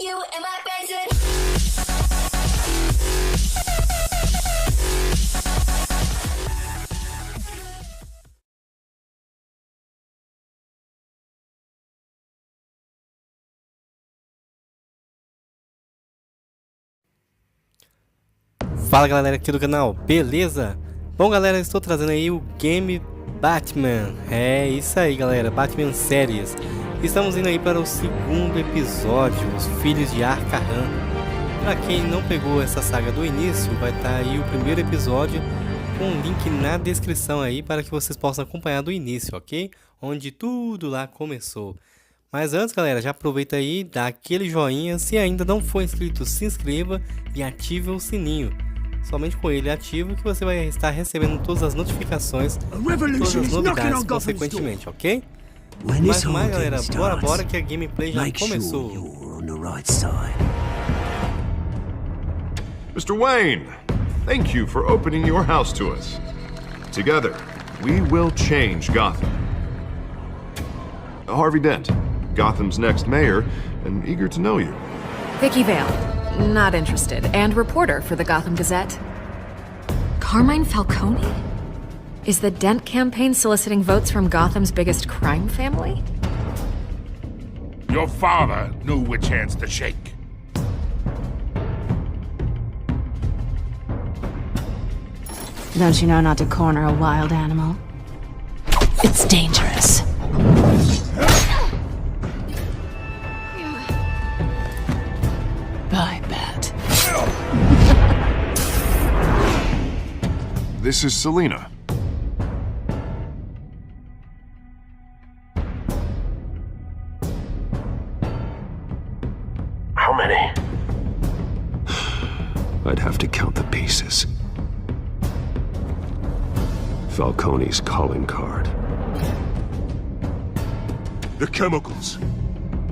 You and my basic. Fala galera aqui do canal, beleza? Bom galera, estou trazendo aí o game Batman. É isso aí galera, Batman séries. Estamos indo aí para o segundo episódio, os filhos de Arkaham. Para quem não pegou essa saga do início, vai estar aí o primeiro episódio com um link na descrição aí para que vocês possam acompanhar do início, ok? Onde tudo lá começou. Mas antes galera, já aproveita aí, dá aquele joinha, se ainda não for inscrito, se inscreva e ative o sininho. Somente com ele ativo que você vai estar recebendo todas as notificações, todas as novidades consequentemente, ok? Mas mais galera, bora que a gameplay já começou. Mr. Wayne, thank you for opening your house to us. Together, we will change Gotham. Harvey Dent, Gotham's next mayor, and eager to know you. Vicky Vale, not interested, and reporter for the Gotham Gazette. Carmine Falcone? Is the Dent campaign soliciting votes from Gotham's biggest crime family? Your father knew which hands to shake. Don't you know not to corner a wild animal? It's dangerous. I bet. This is Selina. How many? I'd have to count the pieces. Falcone's calling card. The chemicals.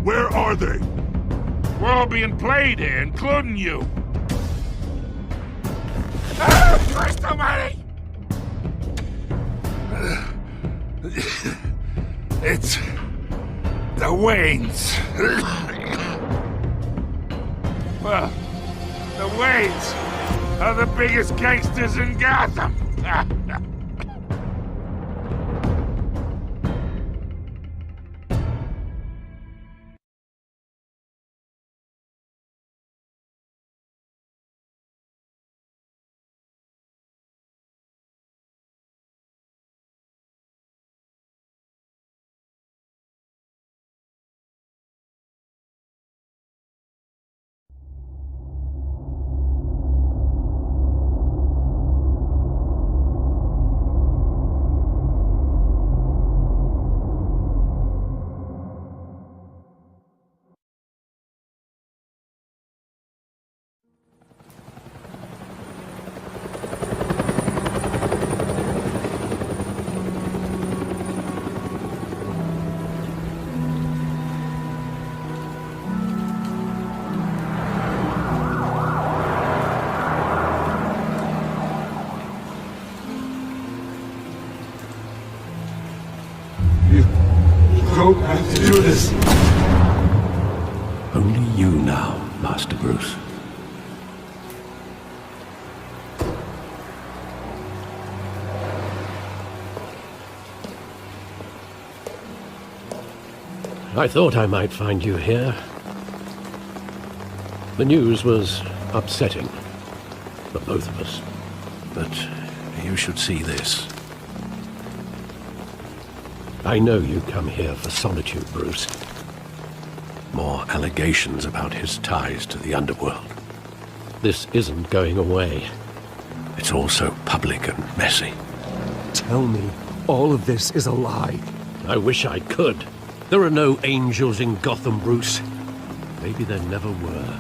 Where are they? We're all being played here, including you. Christ almighty! It's the Waynes. Well, the Waynes are the biggest gangsters in Gotham. Don't have to do this. Only you now, Master Bruce. I thought I might find you here. The news was upsetting for both of us. But you should see this. I know you come here for solitude, Bruce. More allegations about his ties to the underworld. This isn't going away. It's all so public and messy. Tell me all of this is a lie. I wish I could. There are no angels in Gotham, Bruce. Maybe there never were.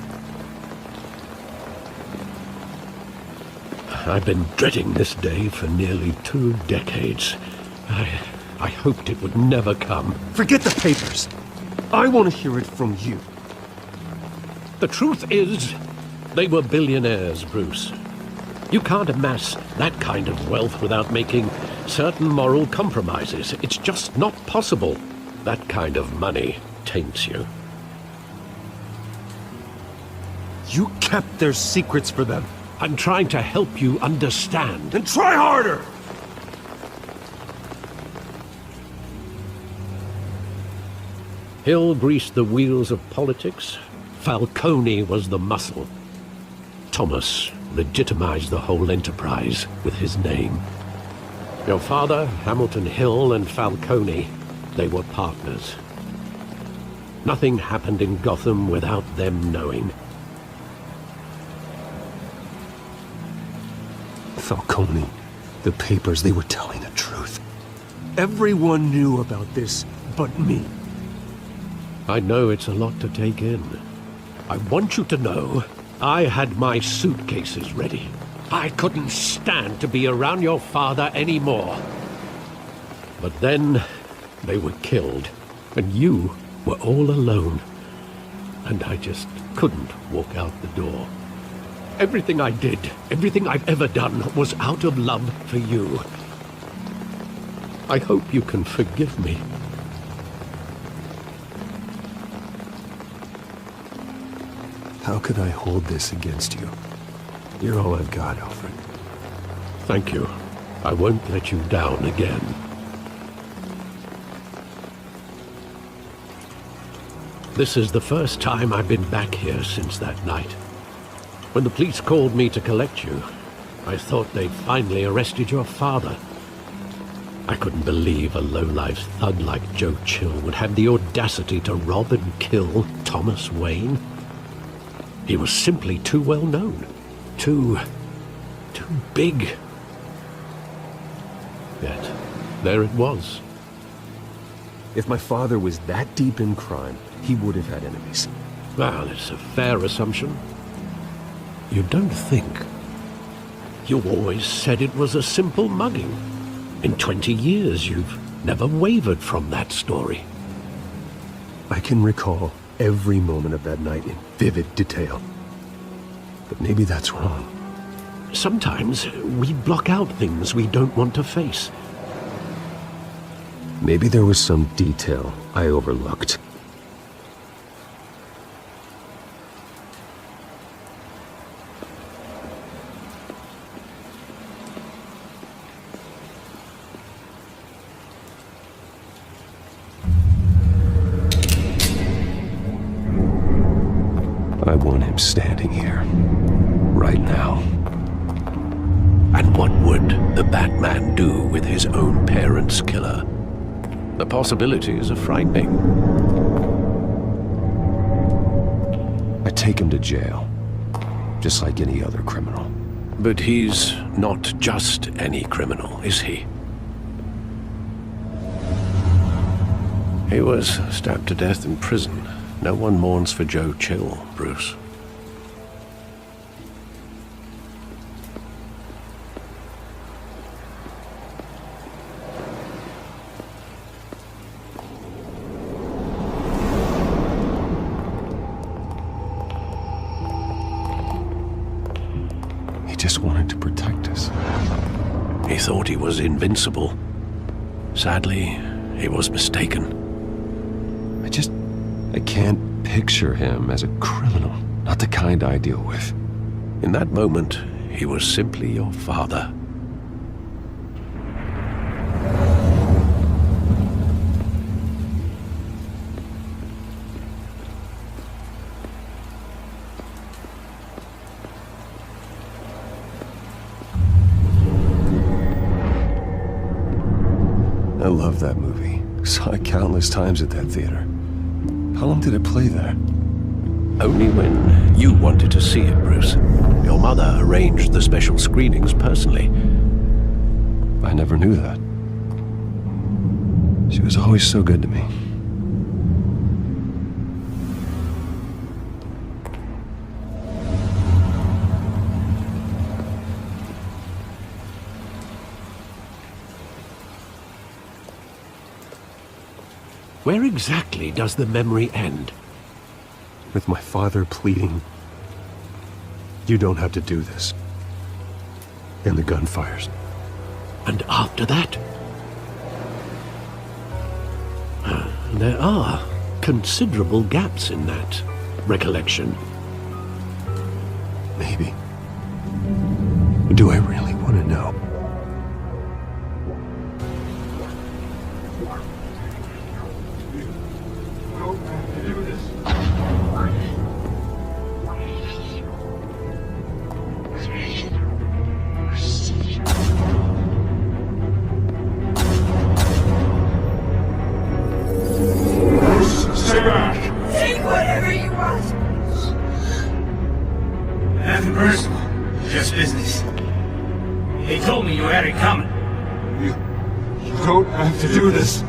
I've been dreading this day for nearly 2 decades. I hoped it would never come. Forget the papers. I want to hear it from you. The truth is, they were billionaires, Bruce. You can't amass that kind of wealth without making certain moral compromises. It's just not possible. That kind of money taints you. You kept their secrets for them. I'm trying to help you understand. Then try harder! Hill greased the wheels of politics. Falcone was the muscle. Thomas legitimized the whole enterprise with his name. Your father, Hamilton Hill, and Falcone, they were partners. Nothing happened in Gotham without them knowing. Falcone, the papers, they were telling the truth. Everyone knew about this but me. I know it's a lot to take in. I want you to know I had my suitcases ready. I couldn't stand to be around your father anymore. But then they were killed, and you were all alone. And I just couldn't walk out the door. Everything I did, everything I've ever done, was out of love for you. I hope you can forgive me. How could I hold this against you? You're all I've got, Alfred. Thank you. I won't let you down again. This is the first time I've been back here since that night. When the police called me to collect you, I thought they'd finally arrested your father. I couldn't believe a low-life thug like Joe Chill would have the audacity to rob and kill Thomas Wayne. He was simply too well known. Too big. Yet, there it was. If my father was that deep in crime, he would have had enemies. Well, it's a fair assumption. You don't think. You always said it was a simple mugging. In 20 years, you've never wavered from that story. I can recall every moment of that night in vivid detail. But maybe that's wrong. Sometimes we block out things we don't want to face. Maybe there was some detail I overlooked. I want him standing here, right now. And what would the Batman do with his own parents' killer? The possibilities are frightening. I take him to jail, just like any other criminal. But he's not just any criminal, is he? He was stabbed to death in prison. No one mourns for Joe Chill, Bruce. He just wanted to protect us. He thought he was invincible. Sadly, he was mistaken. I can't picture him as a criminal, not the kind I deal with. In that moment, he was simply your father. I love that movie. Saw it countless times at that theater. How long did it play there? Only when you wanted to see it, Bruce. Your mother arranged the special screenings personally. I never knew that. She was always so good to me. Where exactly does the memory end? With my father pleading, "You don't have to do this." And the gun fires. And after that? There are considerable gaps in that recollection. Maybe. Do I really want to know? Stay back! Take whatever you want. Nothing personal, just business. He told me you had it coming. You don't have to do this.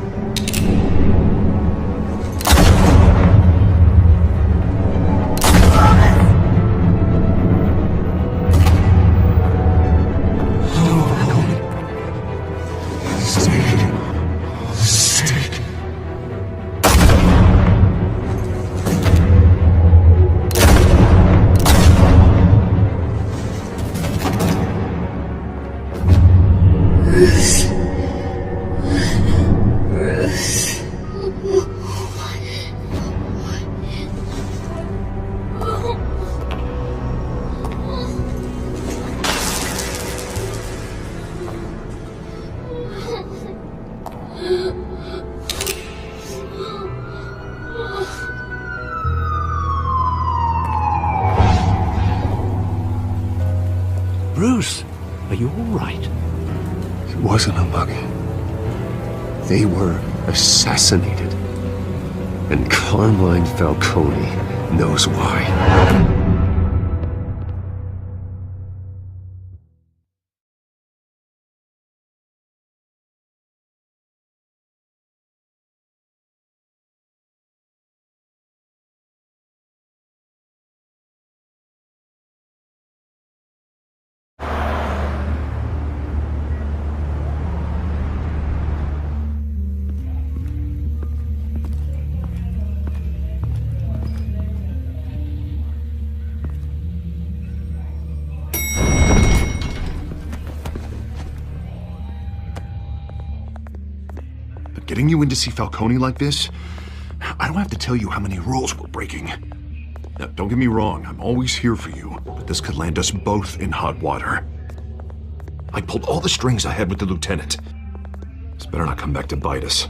Bruce, are you all right? It wasn't a mug. They were assassinated. And Carmine Falcone knows why. Getting you in to see Falcone like this? I don't have to tell you how many rules we're breaking. Now, don't get me wrong, I'm always here for you, but this could land us both in hot water. I pulled all the strings I had with the lieutenant. This better not come back to bite us.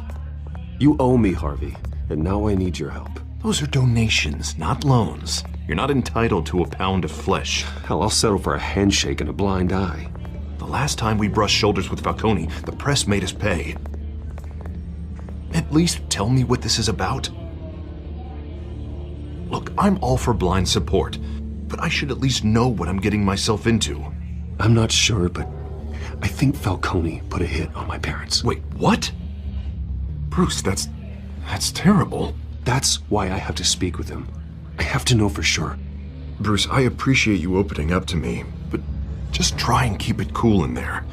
You owe me, Harvey, and now I need your help. Those are donations, not loans. You're not entitled to a pound of flesh. Hell, I'll settle for a handshake and a blind eye. The last time we brushed shoulders with Falcone, the press made us pay. At least tell me what this is about. Look, I'm all for blind support, but I should at least know what I'm getting myself into. I'm not sure, but I think Falcone put a hit on my parents. Wait, what? Bruce, that's terrible. That's why I have to speak with him. I have to know for sure. Bruce, I appreciate you opening up to me, but just try and keep it cool in there.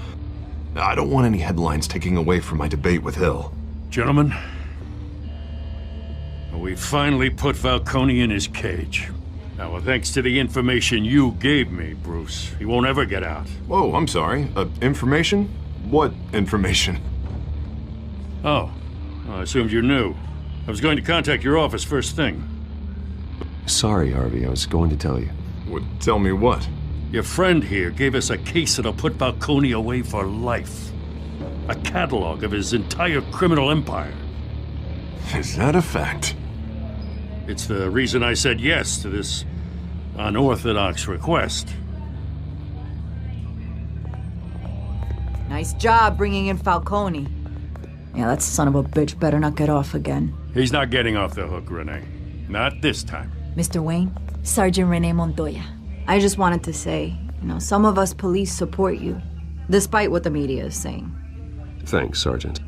I don't want any headlines taking away from my debate with Hill. Gentlemen, we finally put Falcone in his cage. Now, thanks to the information you gave me, Bruce, he won't ever get out. Whoa, I'm sorry. Information? What information? Oh, I assumed you knew. I was going to contact your office first thing. Sorry, Harvey, I was going to tell you. Would tell me what? Your friend here gave us a case that'll put Falcone away for life. A catalog of his entire criminal empire. Is that a fact? It's the reason I said yes to this unorthodox request. Nice job bringing in Falcone. Yeah, that son of a bitch better not get off again. He's not getting off the hook, Renee. Not this time. Mr. Wayne, Sergeant Renee Montoya. I just wanted to say, some of us police support you, despite what the media is saying. Thanks, Sergeant.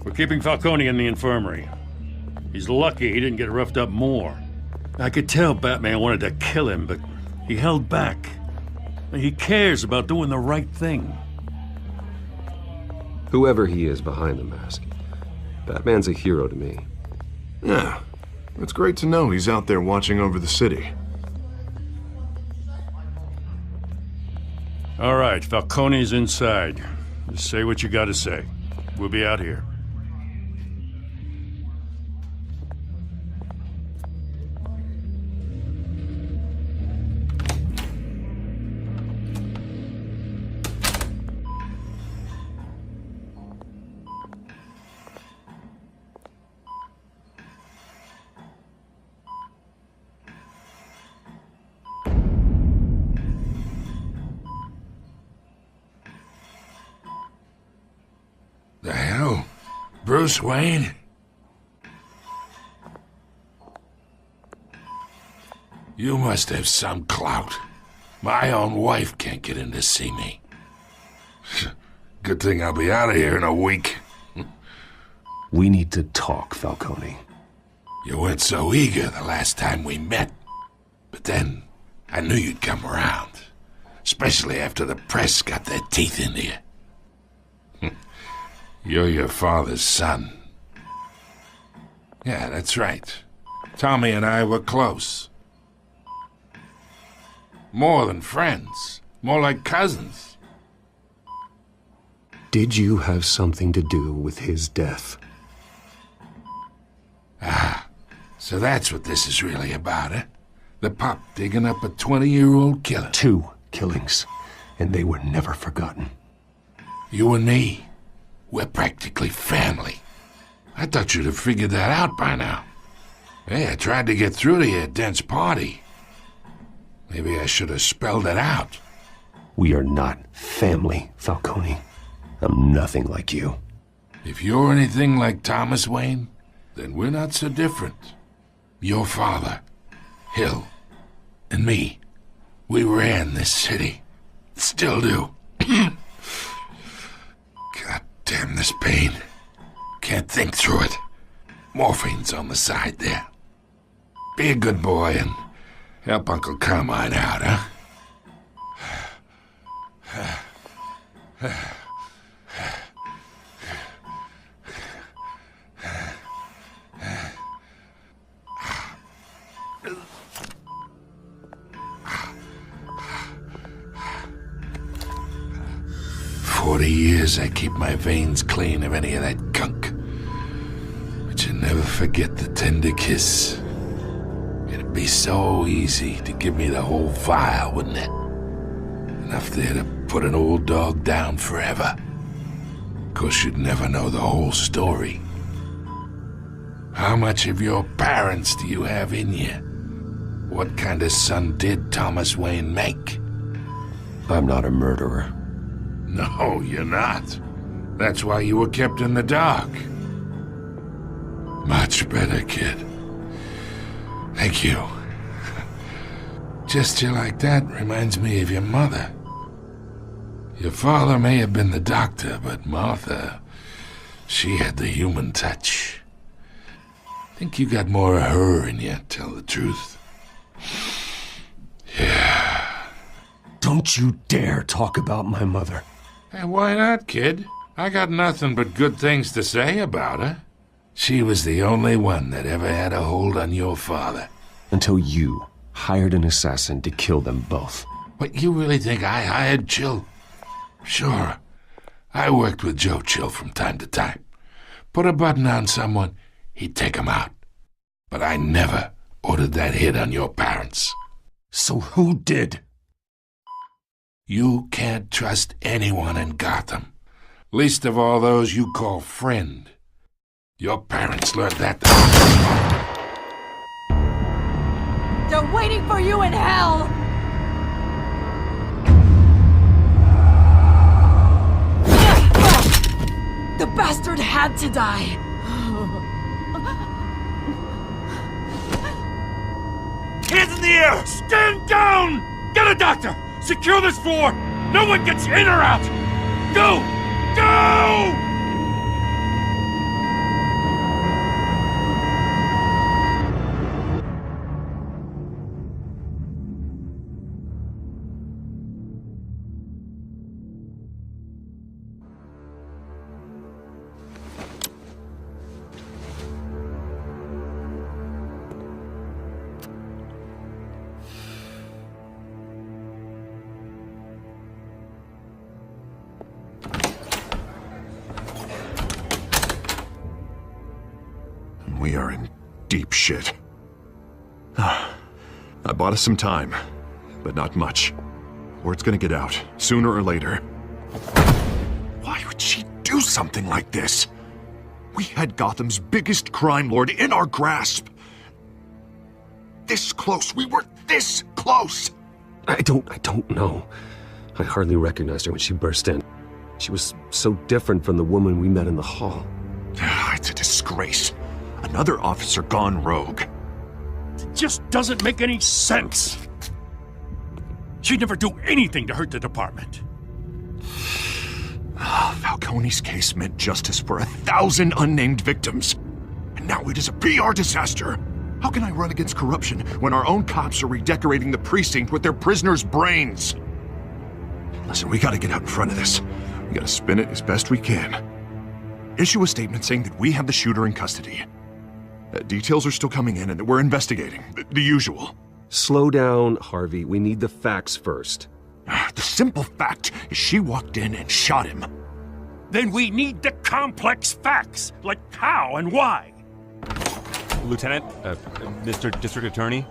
We're keeping Falcone in the infirmary. He's lucky he didn't get roughed up more. I could tell Batman wanted to kill him, but he held back. He cares about doing the right thing. Whoever he is behind the mask, Batman's a hero to me. Yeah, it's great to know he's out there watching over the city. All right, Falcone's inside. Just say what you gotta say. We'll be out here. Bruce Wayne? You must have some clout. My own wife can't get in to see me. Good thing I'll be out of here in a week. We need to talk, Falcone. You weren't so eager the last time we met. But then, I knew you'd come around. Especially after the press got their teeth into you. You're your father's son. Yeah, that's right. Tommy and I were close. More than friends. More like cousins. Did you have something to do with his death? Ah, so that's what this is really about, eh? The pup digging up a 20-year-old killer. 2 killings, and they were never forgotten. You and me, we're practically family. I thought you'd have figured that out by now. Hey, I tried to get through to your dense party. Maybe I should have spelled it out. We are not family, Falcone. I'm nothing like you. If you're anything like Thomas Wayne, then we're not so different. Your father, Hill, and me, we ran this city. Still do. God damn this pain. Can't think through it. Morphine's on the side there. Be a good boy and help Uncle Carmine out, huh? 40 years I keep my veins clean of any of that gunk. But you never forget the tender kiss. It'd be so easy to give me the whole vial, wouldn't it? Enough there to put an old dog down forever. Of course, you'd never know the whole story. How much of your parents do you have in you? What kind of son did Thomas Wayne make? I'm not a murderer. No, you're not. That's why you were kept in the dark. Much better, kid. Thank you. Gesture like that reminds me of your mother. Your father may have been the doctor, but Martha, she had the human touch. Think you got more of her in you, tell the truth. Yeah. Don't you dare talk about my mother. Hey, why not, kid? I got nothing but good things to say about her. She was the only one that ever had a hold on your father. Until you hired an assassin to kill them both. What, you really think I hired Chill? Sure. I worked with Joe Chill from time to time. Put a button on someone, he'd take him out. But I never ordered that hit on your parents. So who did? You can't trust anyone in Gotham. Least of all those you call friend. Your parents learned that. They're waiting for you in hell! The bastard had to die! Hands in the air! Stand down! Get a doctor! Secure this floor! No one gets in or out! Go! Go! We are in deep shit. I bought us some time, but not much. Word's gonna get out, sooner or later. Why would she do something like this? We had Gotham's biggest crime lord in our grasp. This close, we were this close! I don't know. I hardly recognized her when she burst in. She was so different from the woman we met in the hall. It's a disgrace. Another officer gone rogue. It just doesn't make any sense. She'd never do anything to hurt the department. Falcone's case meant justice for 1,000 unnamed victims. And now it is a PR disaster. How can I run against corruption when our own cops are redecorating the precinct with their prisoners' brains? Listen, we gotta get out in front of this. We gotta spin it as best we can. Issue a statement saying that we have the shooter in custody. Details are still coming in and that we're investigating. The usual. Slow down, Harvey. We need the facts first. The simple fact is she walked in and shot him. Then we need the complex facts, like how and why. Lieutenant, Mr. District Attorney,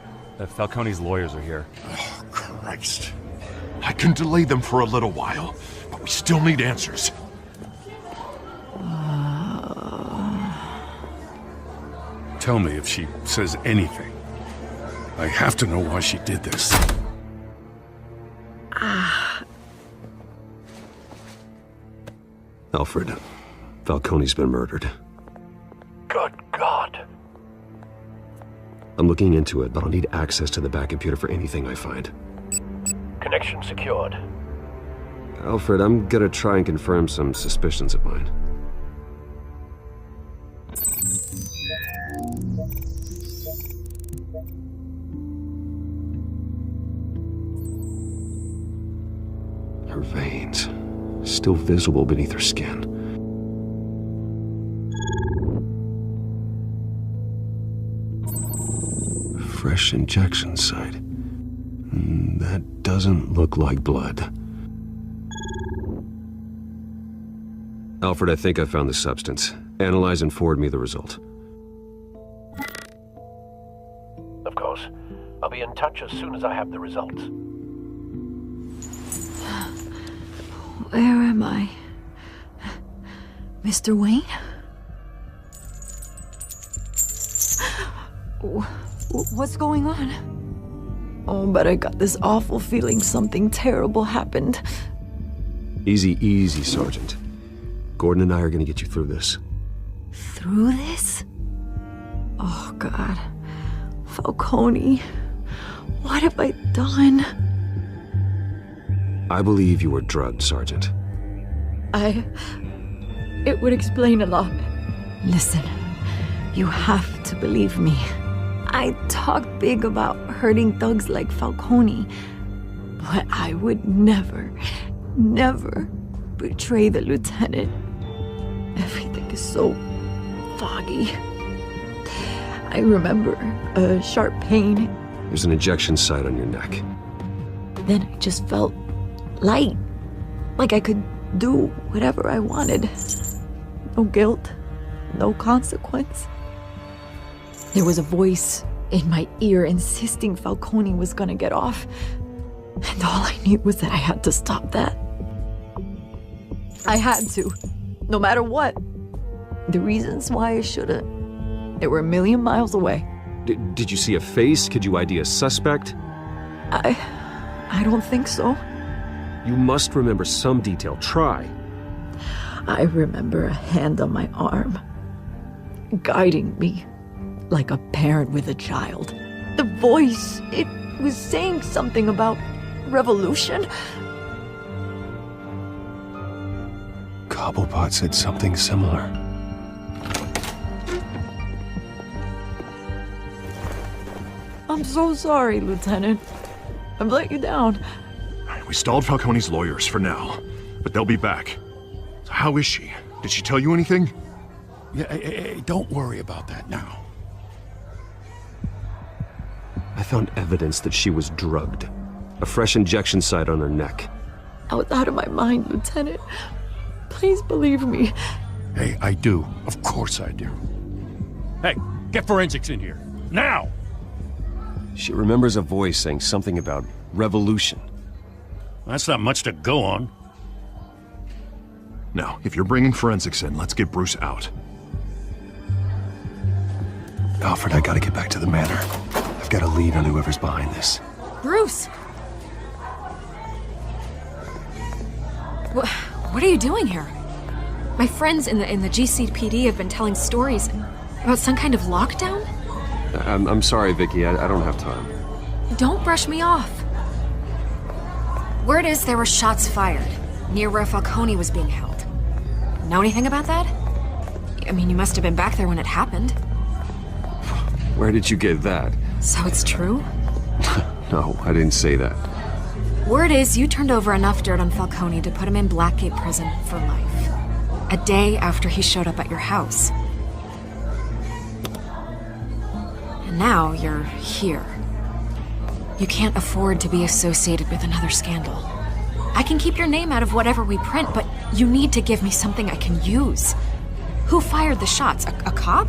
Falcone's lawyers are here. Oh, Christ. I can delay them for a little while, but we still need answers. Tell me if she says anything. I have to know why she did this. Alfred, Falcone's been murdered. Good God. I'm looking into it, but I'll need access to the back computer for anything I find. Connection secured. Alfred, I'm gonna try and confirm some suspicions of mine. Her veins, still visible beneath her skin. Fresh injection site. That doesn't look like blood. Alfred, I think I found the substance. Analyze and forward me the result. Of course. I'll be in touch as soon as I have the results. Where am I? Mr. Wayne? What's going on? Oh, but I got this awful feeling something terrible happened. Easy, easy, Sergeant. Gordon and I are gonna get you through this. Through this? Oh, God. Falcone. What have I done? I believe you were drugged, Sergeant. It would explain a lot. Listen, you have to believe me. I talk big about hurting thugs like Falcone, but I would never betray the lieutenant. Everything is so foggy. I remember a sharp pain. There's an injection site on your neck. Then I just felt light, like I could do whatever I wanted. No guilt, no consequence. There was a voice in my ear insisting Falcone was gonna get off, and all I knew was that I had to stop that. I had to, no matter what. The reasons why I shouldn't, they were a million miles away. Did you see a face? Could you ID a suspect? I don't think so. You must remember some detail. Try. I remember a hand on my arm, guiding me like a parent with a child. The voice, it was saying something about revolution. Cobblepot said something similar. I'm so sorry, Lieutenant. I've let you down. We stalled Falcone's lawyers for now, but they'll be back. So how is she? Did she tell you anything? Yeah, hey, don't worry about that now. I found evidence that she was drugged. A fresh injection site on her neck. I was out of my mind, Lieutenant. Please believe me. Hey, I do. Of course I do. Hey, get forensics in here. Now! She remembers a voice saying something about revolution. That's not much to go on. Now, if you're bringing forensics in, let's get Bruce out. Alfred, I gotta get back to the manor. I've got a lead on whoever's behind this. Bruce! What are you doing here? My friends in the GCPD have been telling stories about some kind of lockdown. I'm sorry, Vicky. I don't have time. Don't brush me off. Word is there were shots fired near where Falcone was being held. Know anything about that? I mean, you must have been back there when it happened. Where did you get that? So it's true? No, I didn't say that. Word is you turned over enough dirt on Falcone to put him in Blackgate Prison for life. A day after he showed up at your house. And now you're here. You can't afford to be associated with another scandal. I can keep your name out of whatever we print, but you need to give me something I can use. Who fired the shots? A cop?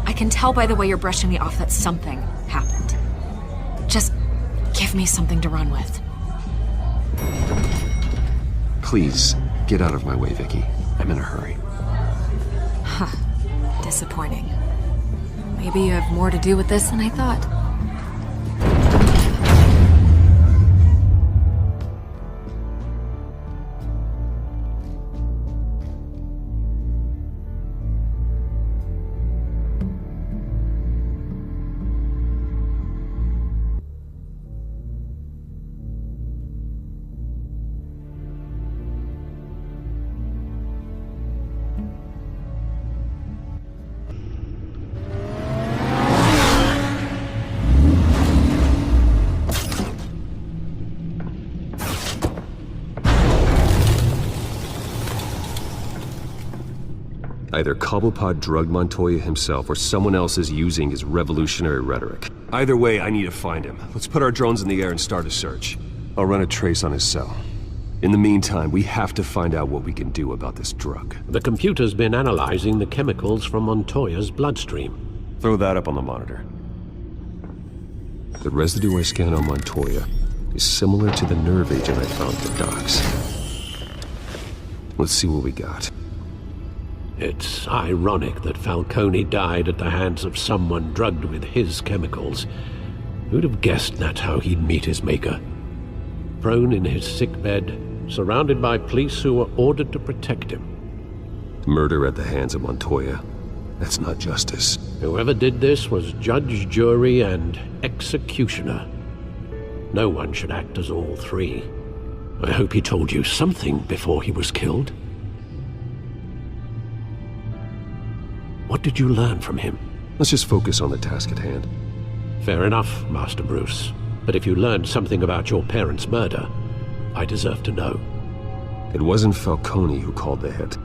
I can tell by the way you're brushing me off that something happened. Just give me something to run with. Please, get out of my way, Vicky. I'm in a hurry. Huh. Disappointing. Maybe you have more to do with this than I thought. Either Cobblepot drugged Montoya himself or someone else is using his revolutionary rhetoric. Either way, I need to find him. Let's put our drones in the air and start a search. I'll run a trace on his cell. In the meantime, we have to find out what we can do about this drug. The computer's been analyzing the chemicals from Montoya's bloodstream. Throw that up on the monitor. The residue I scanned on Montoya is similar to the nerve agent I found at the docks. Let's see what we got. It's ironic that Falcone died at the hands of someone drugged with his chemicals. Who'd have guessed that's how he'd meet his maker? Prone in his sickbed, surrounded by police who were ordered to protect him. Murder at the hands of Montoya. That's not justice. Whoever did this was judge, jury, and executioner. No one should act as all three. I hope he told you something before he was killed. What did you learn from him? Let's just focus on the task at hand. Fair enough, Master Bruce. But if you learned something about your parents' murder, I deserve to know. It wasn't Falcone who called the hit.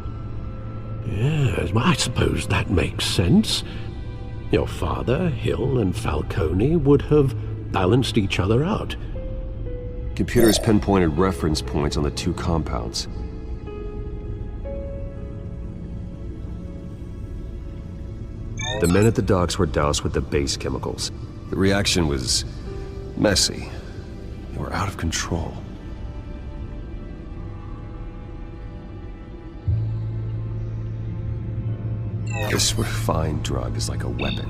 Yes, well, I suppose that makes sense. Your father, Hill, and Falcone would have balanced each other out. Computers pinpointed reference points on the two compounds. The men at the docks were doused with the base chemicals. The reaction was messy. They were out of control. This refined drug is like a weapon.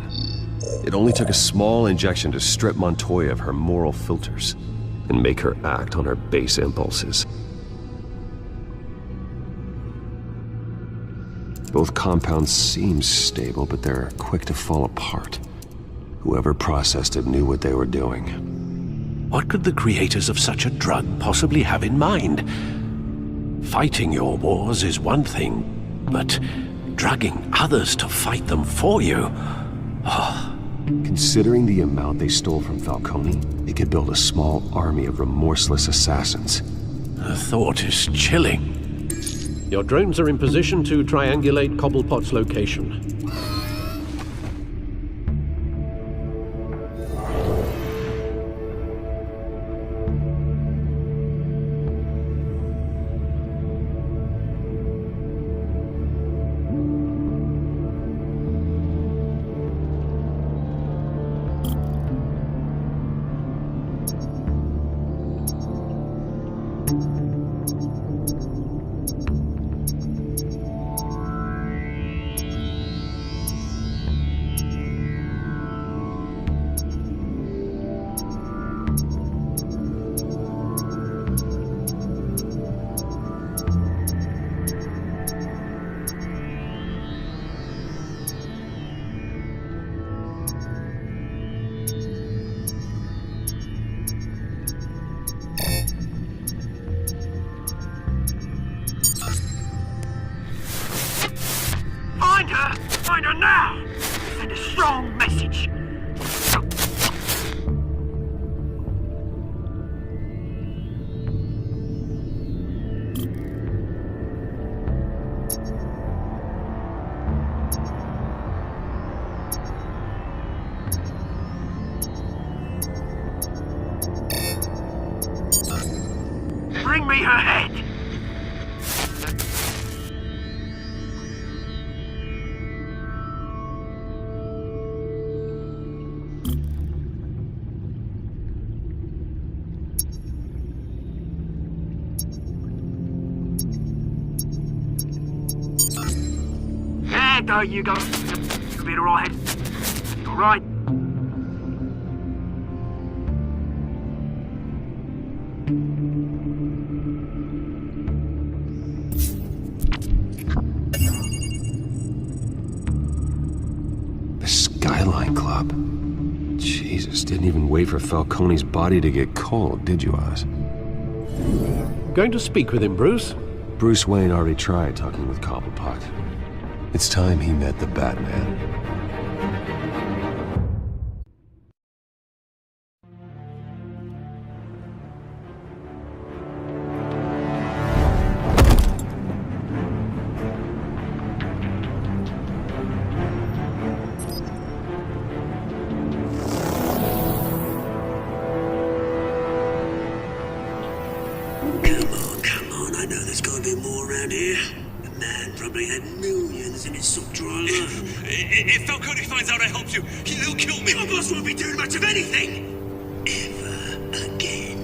It only took a small injection to strip Montoya of her moral filters and make her act on her base impulses. Both compounds seem stable, but they're quick to fall apart. Whoever processed it knew what they were doing. What could the creators of such a drug possibly have in mind? Fighting your wars is one thing, but drugging others to fight them for you? Considering the amount they stole from Falcone, they could build a small army of remorseless assassins. The thought is chilling. Your drones are in position to triangulate Cobblepot's location. me her head! Yeah, there you go. You'll be alright. Alright. The Skyline Club. Jesus, didn't even wait for Falcone's body to get cold, did you, Oz? Going to speak with him, Bruce? Bruce Wayne already tried talking with Cobblepot. It's time he met the Batman. Come on, I know there's gotta be more around here. The man probably had millions in his sock-drawer. If Falcone finds out I helped you, he'll kill me. Your boss won't be doing much of anything. Ever again.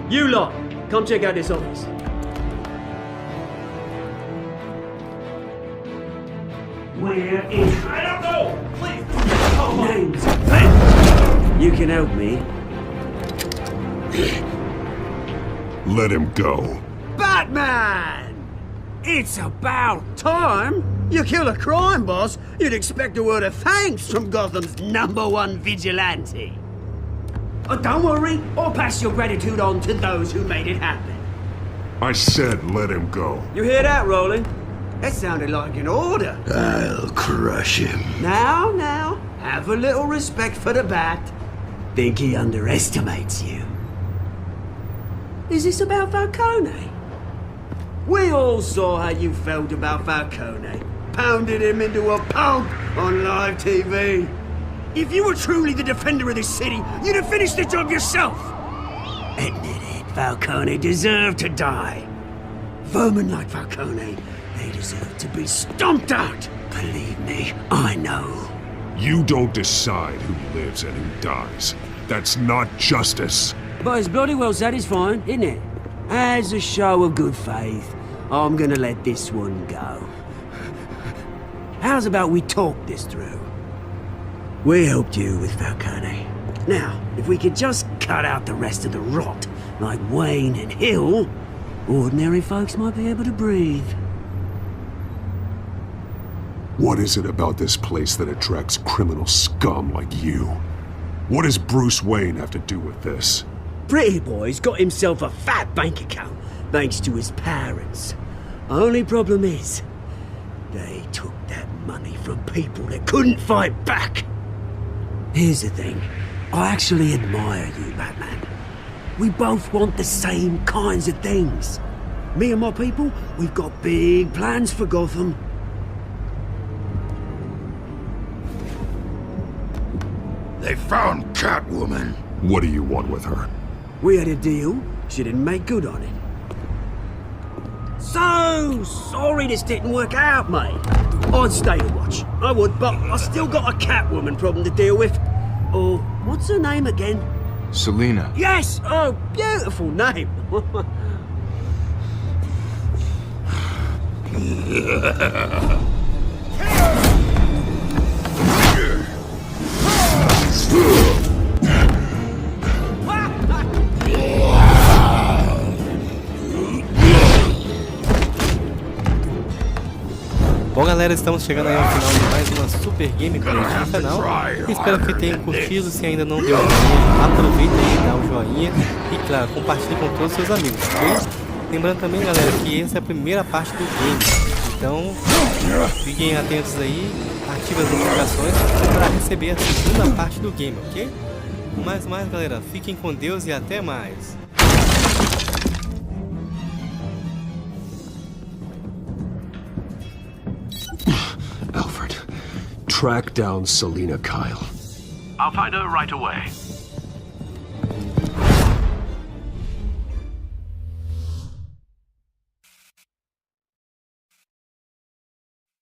You lot, come check out this office. Where is... I don't know! Please! Names! Thanks! You can help me. Let him go. Batman! It's about time! You kill a crime boss, you'd expect a word of thanks from Gotham's #1 vigilante. Oh, don't worry, I'll pass your gratitude on to those who made it happen. I said let him go. You hear that, Roland? That sounded like an order. I'll crush him. Now, have a little respect for the Bat. Think he underestimates you. Is this about Falcone? We all saw how you felt about Falcone. Pounded him into a pulp on live TV. If you were truly the defender of this city, you'd have finished the job yourself. Admit it, Falcone deserved to die. Vermin like Falcone, they deserve to be stomped out. Believe me, I know. You don't decide who lives and who dies. That's not justice. But it's bloody well satisfying, isn't it? As a show of good faith, I'm gonna let this one go. How's about we talk this through? We helped you with Falcone. Now, if we could just cut out the rest of the rot, like Wayne and Hill, ordinary folks might be able to breathe. What is it about this place that attracts criminal scum like you? What does Bruce Wayne have to do with this? Pretty Boy's got himself a fat bank account, thanks to his parents. Only problem is, they took that money from people that couldn't fight back. Here's the thing, I actually admire you, Batman. We both want the same kinds of things. Me and my people, we've got big plans for Gotham. They found Catwoman. What do you want with her? We had a deal, she didn't make good on it. So sorry this didn't work out, mate. I'd stay to watch, I would, but I still got a Catwoman problem to deal with. Or, what's her name again? Selina. Yes! Oh, beautiful name. Bom galera, estamos chegando aí ao final de mais uma super gameplay no canal. Espero que tenham curtido. Se ainda não deu o joinha, aproveita aí, dá o joinha e claro, compartilhe com todos os seus amigos, ok? Lembrando também galera, que essa é a primeira parte do game. Então, fiquem atentos aí, ativem as notificações para receber a segunda parte do game, ok? mais, galera. Fiquem com Deus e até mais. Alfred, track down Selina Kyle. I'll find her right away.